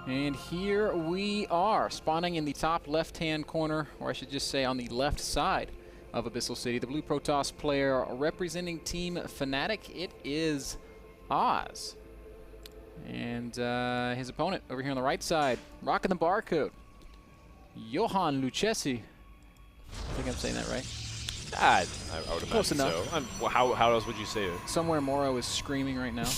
And here we are, spawning in the top left-hand corner, or I should just say on the left side of Abyssal City. The blue Protoss player representing Team Fnatic, it is Oz. And his opponent over here on the right side, rocking the barcode, Johan Lucchesi. I think I'm saying that right. I would imagine Close enough. so. How else would you say it? Somewhere Moro is screaming right now.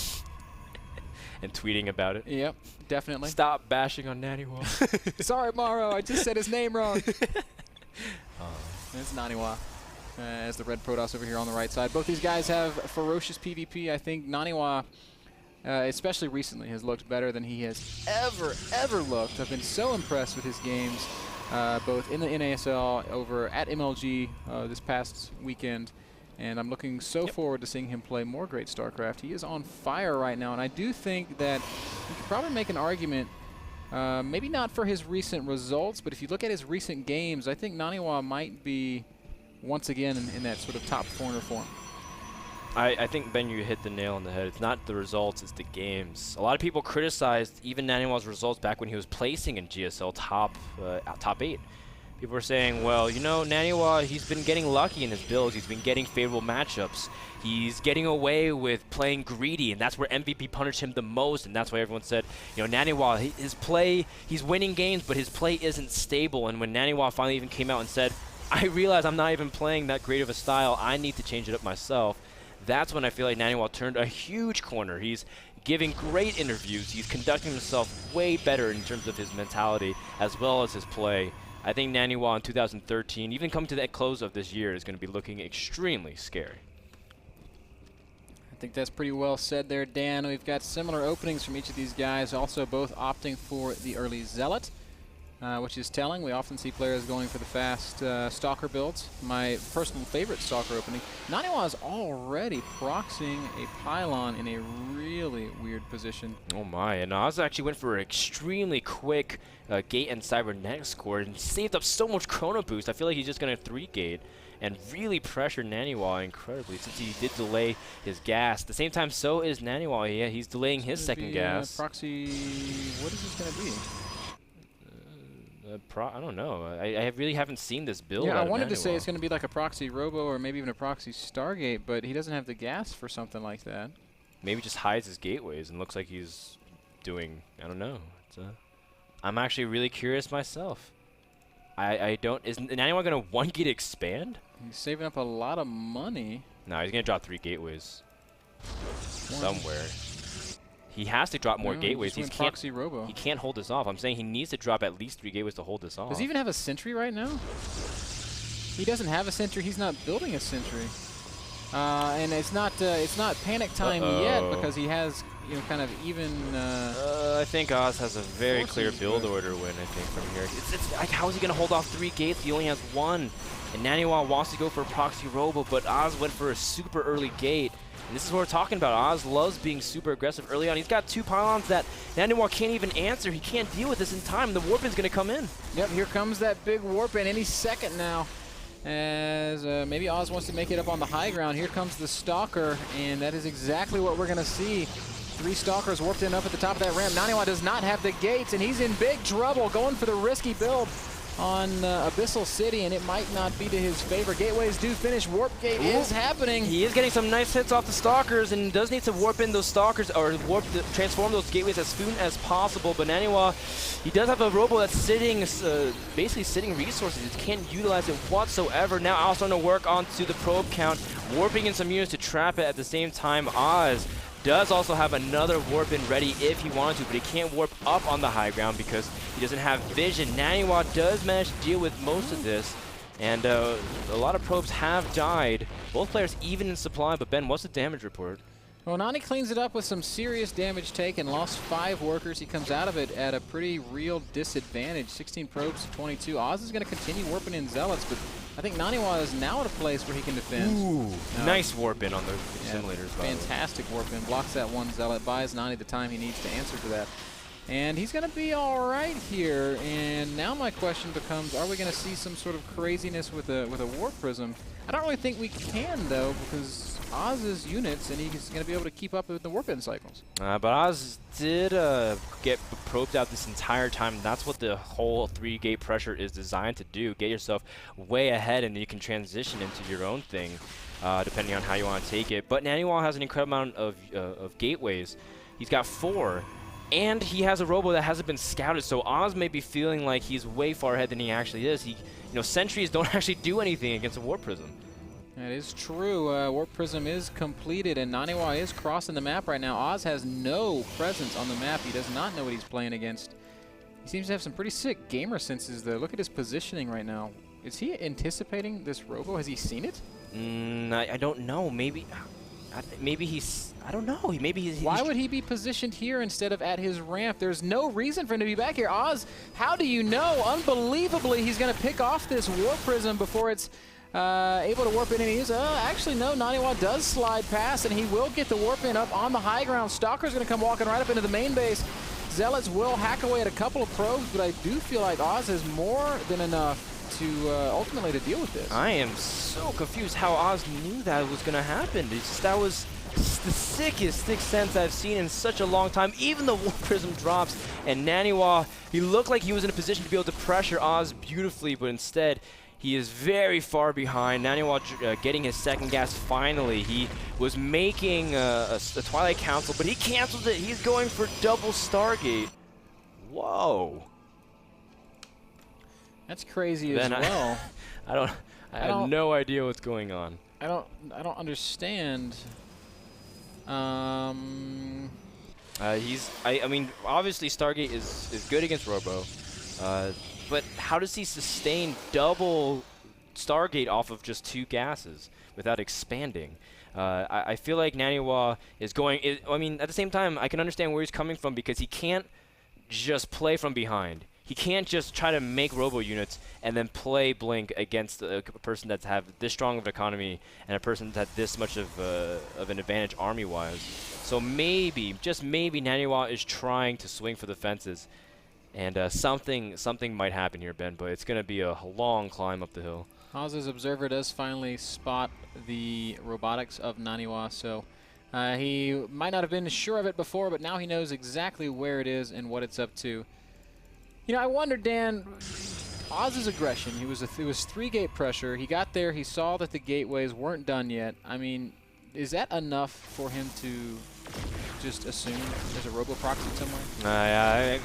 And tweeting about it. Yep, definitely. Stop bashing on NaNiwa. Sorry, Moro, I just said his name wrong. It's NaNiwa as the red Protoss over here on the right side. Both these guys have ferocious PvP. I think NaNiwa, especially recently, has looked better than he has ever looked. I've been so impressed with his games, both in the NASL over at MLG this past weekend. And I'm looking so forward to seeing him play more great StarCraft. He is on fire right now, and I do think that you could probably make an argument, maybe not for his recent results, but if you look at his recent games, I think NaNiwa might be once again in that sort of top corner form. I think, Ben, you hit the nail on the head. It's not the results, it's the games. A lot of people criticized even NaNiwa's results back when he was placing in GSL top 8. People were saying, well, you know, NaNiwa, he's been getting lucky in his builds. He's been getting favorable matchups. He's getting away with playing greedy, and that's where MVP punished him the most, and that's why everyone said, you know, NaNiwa, his play, he's winning games, but his play isn't stable. And when NaNiwa finally even came out and said, I realize I'm not even playing that great of a style, I need to change it up myself, that's when I feel like NaNiwa turned a huge corner. He's giving great interviews. He's conducting himself way better in terms of his mentality as well as his play. I think NaNiwa in 2013, even coming to the close of this year, is going to be looking extremely scary. I think that's pretty well said there, Dan. We've got similar openings from each of these guys, also both opting for the early Zealot, which is telling. We often see players going for the fast Stalker builds. My personal favorite Stalker opening. NaNiwa is already proxying a pylon in a really weird position. Oh my, and Oz actually went for an extremely quick gate and cybernetics core and saved up so much chrono boost. I feel like he's just going to 3-gate and really pressure NaNiwa incredibly since he did delay his gas. At the same time, so is NaNiwa. Yeah, he's delaying his second gas. Proxy, what is this going to be? I don't know. I really haven't seen this build. Yeah, I wanted to say it's going to be like a proxy Robo or maybe even a proxy Stargate, but he doesn't have the gas for something like that. Maybe just hides his gateways and looks like he's doing, I don't know. I'm actually really curious myself. I don't, is NaNiwa going to 1-gate expand? He's saving up a lot of money. No, he's going to drop 3 gateways somewhere. He has to drop more gateways. He can't hold this off. I'm saying he needs to drop at least 3 gateways to hold this off. Does he even have a sentry right now? He doesn't have a sentry. He's not building a sentry. And it's not panic time yet because he has, you know, kind of even. I think Oz has a very clear build order win. I think from here, it's like, how is he going to hold off 3 gates? He only has 1, and NaNiwa wants to go for a proxy Robo, but Oz went for a super early gate. And this is what we're talking about. Oz loves being super aggressive early on. He's got 2 pylons that NaNiwa can't even answer. He can't deal with this in time. The Warpin's going to come in. Yep, here comes that big Warpin any second now. As maybe Oz wants to make it up on the high ground. Here comes the Stalker, and that is exactly what we're going to see. 3 Stalkers warped in up at the top of that ramp. NaNiwa does not have the gates, and he's in big trouble going for the risky build on Abyssal City, and it might not be to his favor. Gateways do finish. Warp gate is happening. He is getting some nice hits off the Stalkers and does need to warp in those Stalkers or transform those gateways as soon as possible. But NaNiwa, he does have a Robo that's sitting, basically sitting resources. He can't utilize it whatsoever. Now also going to work onto the probe count, warping in some units to trap it at the same time. Oz does also have another warp in ready if he wanted to, but he can't warp up on the high ground because he doesn't have vision. NaNiwa does manage to deal with most of this, and a lot of probes have died. Both players even in supply, but Ben, what's the damage report? Well, Nani cleans it up with some serious damage taken, lost 5 workers. He comes out of it at a pretty real disadvantage, 16 probes to 22. Oz is going to continue warping in Zealots, but I think NaNiwa is now at a place where he can defend. Ooh, nice warp in on the simulators. Fantastic warp in, blocks that 1 Zealot, buys Nani the time he needs to answer to that. And he's going to be all right here. And now my question becomes, are we going to see some sort of craziness with a Warp Prism? I don't really think we can, though, because Oz's units, and he's going to be able to keep up with the warp-in cycles. But Oz did get probed out this entire time. And that's what the whole 3-gate pressure is designed to do. Get yourself way ahead, and then you can transition into your own thing, depending on how you want to take it. But NaNiwa has an incredible amount of gateways. He's got 4. And he has a robo that hasn't been scouted, so Oz may be feeling like he's way far ahead than he actually is. Sentries don't actually do anything against a Warp Prism. That is true. Warp Prism is completed, and NaNiwa is crossing the map right now. Oz has no presence on the map. He does not know what he's playing against. He seems to have some pretty sick gamer senses, though. Look at his positioning right now. Is he anticipating this robo? Has he seen it? I don't know. Maybe he's... I don't know. Why would he be positioned here instead of at his ramp? There's no reason for him to be back here. Oz, how do you know? Unbelievably, he's going to pick off this Warp Prism before it's able to warp in. And he's, actually, no, NaNiwa does slide past, and he will get the warp in up on the high ground. Stalker's going to come walking right up into the main base. Zealots will hack away at a couple of probes, but I do feel like Oz has more than enough to ultimately to deal with this. I am so confused how Oz knew that was going to happen. That was the sickest sixth sense I've seen in such a long time. Even the Warp Prism drops, and NaNiwa, he looked like he was in a position to be able to pressure Oz beautifully, but instead he is very far behind. NaNiwa getting his second gas finally. He was making a Twilight Council, but he canceled it. He's going for double Stargate. Whoa. That's crazy as well. I have no idea what's going on. I don't understand. I mean, obviously Stargate is good against Robo, but how does he sustain double Stargate off of just 2 gases without expanding? I feel like NaNiwa is going... I mean, at the same time, I can understand where he's coming from, because he can't just play from behind. He can't just try to make robo units and then play Blink against a person that's have this strong of an economy and a person that's had this much of an advantage army-wise. So maybe, just maybe, NaNiwa is trying to swing for the fences, and something might happen here, Ben. But it's going to be a long climb up the hill. Oz's observer does finally spot the robotics of NaNiwa, so he might not have been sure of it before, but now he knows exactly where it is and what it's up to. You know, I wonder, Dan, Oz's aggression, it was 3-gate pressure. He got there, he saw that the gateways weren't done yet. I mean, is that enough for him to just assume there's a robo-proxy somewhere?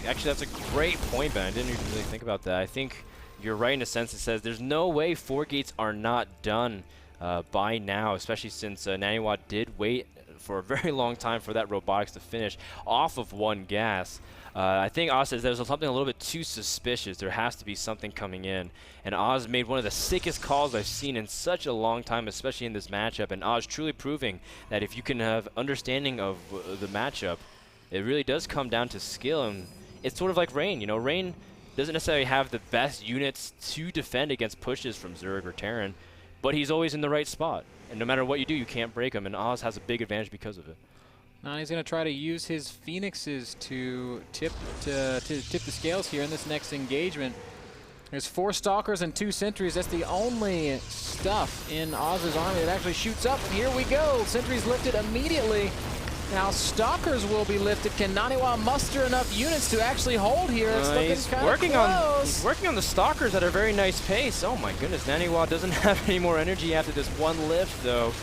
Actually, that's a great point, Ben. I didn't even really think about that. I think you're right in a sense. It says there's no way 4 gates are not done by now, especially since NaNiwa did wait for a very long time for that robotics to finish off of 1 gas. I think Oz says there's something a little bit too suspicious. There has to be something coming in. And Oz made one of the sickest calls I've seen in such a long time, especially in this matchup. And Oz truly proving that if you can have understanding of the matchup, it really does come down to skill. And it's sort of like Rain. You know, Rain doesn't necessarily have the best units to defend against pushes from Zerg or Terran, but he's always in the right spot. And no matter what you do, you can't break him. And Oz has a big advantage because of it. Now he's going to try to use his Phoenixes to tip the scales here in this next engagement. There's 4 Stalkers and 2 Sentries. That's the only stuff in Oz's army that actually shoots up. And here we go. Sentries lifted immediately. Now Stalkers will be lifted. Can NaNiwa muster enough units to actually hold here? It's looking kind of close. He's working on the Stalkers at a very nice pace. Oh my goodness, NaNiwa doesn't have any more energy after this 1 lift, though.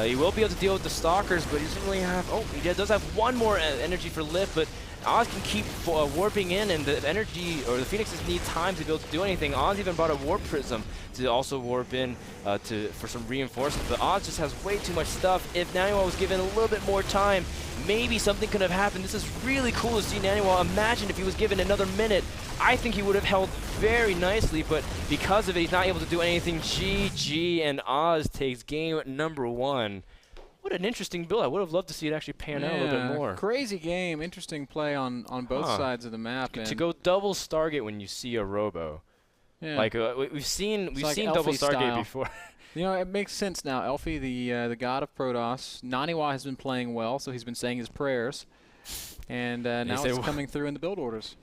He will be able to deal with the Stalkers, but he doesn't really have... Oh, he does have 1 more energy for lift, but Oz can keep warping in, and the energy, or the Phoenixes need time to be able to do anything. Oz even brought a Warp Prism to also warp in for some reinforcement, but Oz just has way too much stuff. If NaNiwa was given a little bit more time, maybe something could have happened. This is really cool to see NaNiwa. Imagine if he was given another minute. I think he would have held very nicely, but because of it, he's not able to do anything. GG, and Oz takes game number 1. What an interesting build. I would have loved to see it actually pan out a little bit more. Crazy game. Interesting play on both sides of the map. To go double Stargate when you see a robo. Yeah. Like, we've seen double Stargate before. You know, it makes sense now. Elfie, the god of Protoss. NaNiwa has been playing well, so he's been saying his prayers. And now it's coming through in the build orders.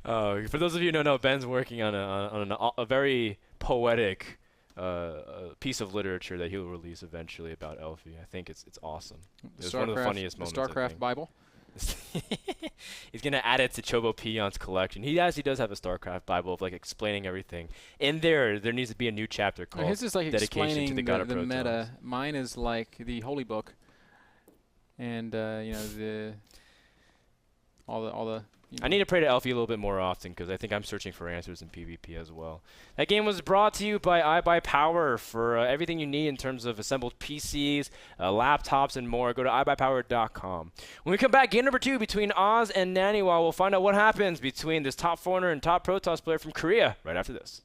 For those of you who don't know, Ben's working on a very poetic a piece of literature that he'll release eventually about Elfie. I think it's awesome. It's one of the funniest moments. The StarCraft Bible. He's gonna add it to Chobo Peon's collection. He does have a StarCraft Bible of like explaining everything. In there needs to be a new chapter called his is like Dedication to the God of the Protons. meta. Mine is like the Holy Book, and you know all the. You know. I need to pray to Elfie a little bit more often because I think I'm searching for answers in PvP as well. That game was brought to you by iBuyPower for everything you need in terms of assembled PCs, laptops, and more. Go to iBuyPower.com. When we come back, game number 2 between Oz and NaNiwa, we'll find out what happens between this top foreigner and top Protoss player from Korea right after this.